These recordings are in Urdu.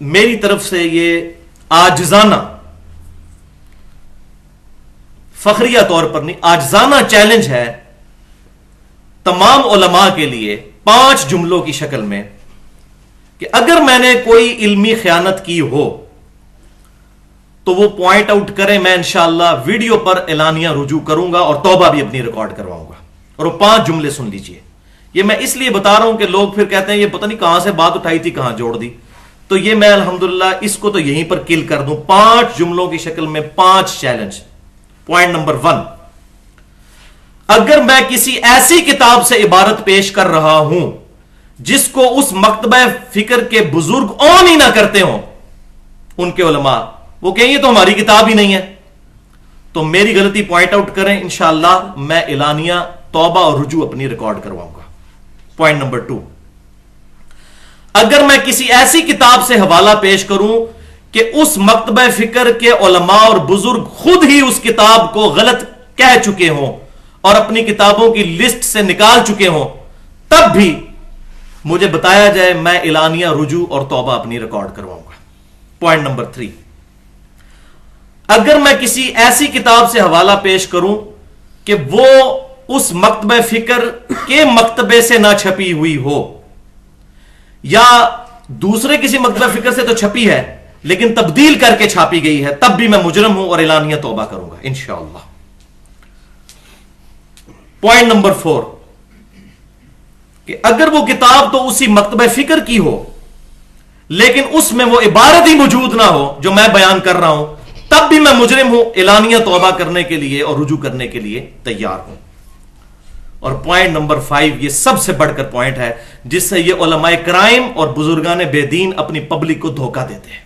میری طرف سے یہ عاجزانہ، فخریہ طور پر نہیں، عاجزانہ چیلنج ہے تمام علماء کے لیے 5 جملوں کی شکل میں کہ اگر میں نے کوئی علمی خیانت کی ہو تو وہ پوائنٹ آؤٹ کریں، میں انشاءاللہ ویڈیو پر اعلانیہ رجوع کروں گا اور توبہ بھی اپنی ریکارڈ کرواؤں گا. اور وہ 5 جملے سن لیجئے. یہ میں اس لیے بتا رہا ہوں کہ لوگ پھر کہتے ہیں یہ پتہ نہیں کہاں سے بات اٹھائی تھی کہاں جوڑ دی. تو یہ میں الحمدللہ اس کو تو یہیں پر کل کر دوں. 5 جملوں کی شکل میں 5 چیلنج. پوائنٹ نمبر 1، اگر میں کسی ایسی کتاب سے عبارت پیش کر رہا ہوں جس کو اس مکتبہ فکر کے بزرگ اون ہی نہ کرتے ہوں، ان کے علماء، وہ کہیں یہ تو ہماری کتاب ہی نہیں ہے، تو میری غلطی پوائنٹ آؤٹ کریں، انشاءاللہ میں اعلانیہ توبہ اور رجوع اپنی ریکارڈ کرواؤں گا. پوائنٹ نمبر 2، اگر میں کسی ایسی کتاب سے حوالہ پیش کروں کہ اس مکتبہ فکر کے علماء اور بزرگ خود ہی اس کتاب کو غلط کہہ چکے ہوں اور اپنی کتابوں کی لسٹ سے نکال چکے ہوں، تب بھی مجھے بتایا جائے، میں اعلانیہ رجوع اور توبہ اپنی ریکارڈ کرواؤں گا. پوائنٹ نمبر 3، اگر میں کسی ایسی کتاب سے حوالہ پیش کروں کہ وہ اس مکتبہ فکر کے مکتبے سے نہ چھپی ہوئی ہو یا دوسرے کسی مکتبہ فکر سے تو چھپی ہے لیکن تبدیل کر کے چھاپی گئی ہے، تب بھی میں مجرم ہوں اور اعلانیہ توبہ کروں گا انشاءاللہ. پوائنٹ نمبر 4، کہ اگر وہ کتاب تو اسی مکتبہ فکر کی ہو لیکن اس میں وہ عبارت ہی موجود نہ ہو جو میں بیان کر رہا ہوں، تب بھی میں مجرم ہوں، اعلانیہ توبہ کرنے کے لیے اور رجوع کرنے کے لیے تیار ہوں. اور پوائنٹ نمبر 5، یہ سب سے بڑھ کر پوائنٹ ہے جس سے یہ علماء کرائم اور بزرگان بے دین اپنی پبلک کو دھوکہ دیتے ہیں.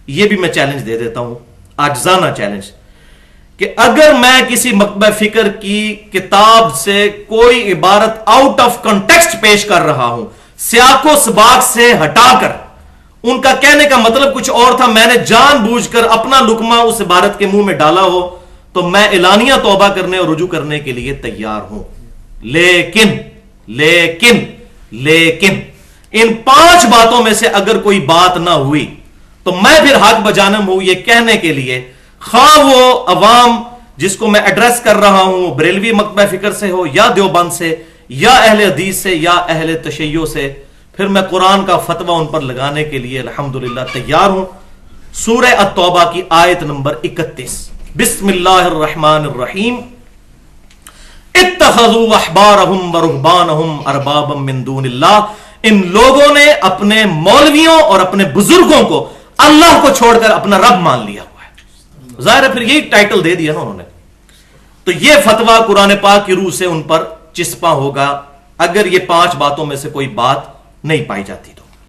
یہ بھی میں چیلنج دے دیتا ہوں، عاجزانہ چیلنج، کہ اگر میں کسی مکتبہ فکر کی کتاب سے کوئی عبارت آؤٹ آف کنٹیکسٹ پیش کر رہا ہوں، سیاق و سباق سے ہٹا کر، ان کا کہنے کا مطلب کچھ اور تھا، میں نے جان بوجھ کر اپنا لقمہ اس عبارت کے منہ میں ڈالا ہو، تو میں اعلانیہ توبہ کرنے اور رجوع کرنے کے لیے تیار ہوں. لیکن لیکن لیکن ان 5 باتوں میں سے اگر کوئی بات نہ ہوئی تو میں پھر حق بجانب ہوں یہ کہنے کے لیے، خواہ وہ عوام جس کو میں ایڈریس کر رہا ہوں بریلوی مکتبہ فکر سے ہو یا دیوبند سے یا اہل حدیث سے یا اہل تشیع سے، پھر میں قرآن کا فتویٰ ان پر لگانے کے لیے الحمدللہ تیار ہوں. سورہ التوبہ کی آیت نمبر 31، بسم اللہ الرحمن الرحیم، اتخذوا احبارهم ورهبانهم اربابا من دون اللہ، ان لوگوں نے اپنے مولویوں اور اپنے بزرگوں کو اللہ کو چھوڑ کر اپنا رب مان لیا ہوا ہے. ظاہر ہے پھر یہی ٹائٹل دے دیا نا انہوں نے. تو یہ فتویٰ قرآن پاک کی روح سے ان پر چسپاں ہوگا اگر یہ 5 باتوں میں سے کوئی بات نہیں پائی جاتی.